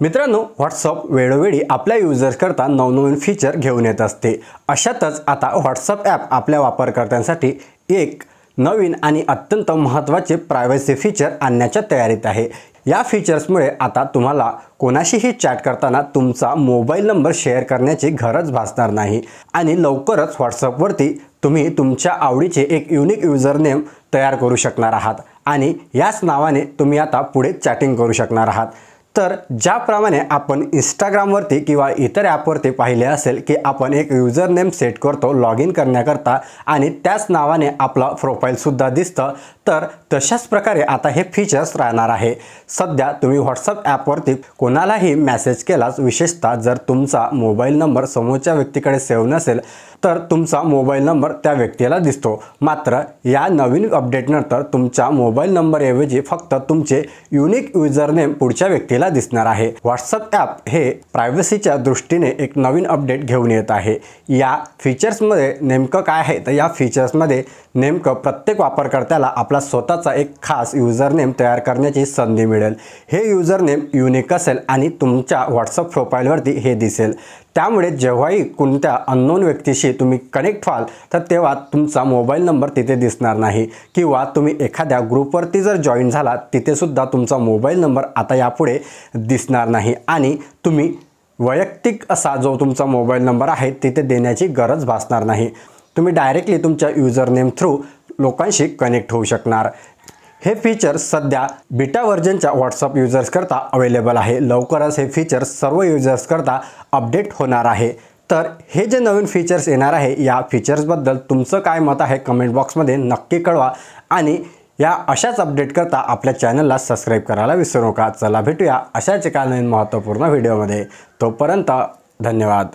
मित्रांनो, व्हॉट्सअप वेळोवेळी आपल्या युजर्स करता नवनवीन फीचर घेऊन येत असते। अशातच आता व्हॉट्सअप ॲप आपल्या वापरकर्त्यांसाठी एक नवीन आणि अत्यंत महत्त्वाचे प्रायव्हसी फीचर आणण्याच्या तयारीत आहे। या फीचर्समुळे आता तुम्हाला कोणाशीही चॅट करताना तुमचा मोबाईल नंबर शेअर करण्याची गरज भासणार नाही आणि लवकरच व्हॉट्सअपवरती तुम्ही तुमच्या आवडीचे एक युनिक यूजर नेम तयार करू शकणार आहात आणि याच नावाने तुम्ही आता पुढे चॅटिंग करू शकणार आहात। तर ज्याप्रमाणे आपण इंस्टाग्रामवरती किंवा इतर ॲपवरती पाहिले असेल की आपण एक यूजर नेम सेट करतो लॉग इन करण्याकरता आणि त्याच नावाने आपला प्रोफाईलसुद्धा दिसतं, तर तशाच प्रकारे आता हे फीचर्स राहणार आहे। सध्या तुम्ही व्हॉट्सअप ॲपवरती कोणालाही मेसेज केलाच, विशेषतः जर तुमचा मोबाईल नंबर समोरच्या व्यक्तीकडे सेव्ह नसेल तर तुमचा मोबाईल नंबर त्या व्यक्तीला दिसतो। मात्र या नवीन अपडेटनंतर तुमच्या मोबाईल नंबरऐवजी फक्त तुमचे युनिक यूजर नेम पुढच्या व्यक्तीला दिसणार आहे। व्हॉट्सअप ॲप हे प्रायव्हसीच्या दृष्टीने एक नवीन अपडेट घेऊन येत आहे। या फीचर्समध्ये नेमकं काय आहे तर या फीचर्समध्ये नेमकं प्रत्येक वापरकर्त्याला आपला स्वतःचा एक खास यूजर नेम तयार करण्याची संधी मिळेल। हे यूजर नेम युनिक असेल आणि तुमच्या व्हॉट्सअप प्रोफाईलवरती हे दिसेल। त्यामुळे जेव्हाही कोणत्या अननोन व्यक्तीशी तुम्ही कनेक्ट व्हाल तर तेव्हा तुमचा मोबाईल नंबर तिथे दिसणार नाही किंवा तुम्ही एखाद्या ग्रुपवरती जर जॉईन झाला तिथे सुद्धा तुमचा मोबाईल नंबर आता यापुढे दिसणार नाही आणि तुम्ही वैयक्तिक असा जो तुमचा मोबाईल नंबर आहे तिथे देण्याची गरज भासणार नाही। तुम्ही डायरेक्टली तुमच्या यूजर नेम थ्रू लोकांशी कनेक्ट होऊ शकणार। हे फीचर सध्या बीटा व्हर्जनच्या व्हॉट्सअप यूजर्स करता अवेलेबल आहे। लवकरच हे फीचर सर्व यूजर्स करता अपडेट होणार आहे। तर हे जे नवीन फीचर्स येणार आहे या फीचर्सबद्दल तुमचं काय मत आहे कमेंट बॉक्समध्ये नक्की कळवा आणि या अशाच अपडेट करता आपल्या चॅनलला सबस्क्राईब करायला विसरू नका। चला भेटूया अशाच एका नवीन महत्त्वपूर्ण व्हिडिओमध्ये। तोपर्यंत धन्यवाद।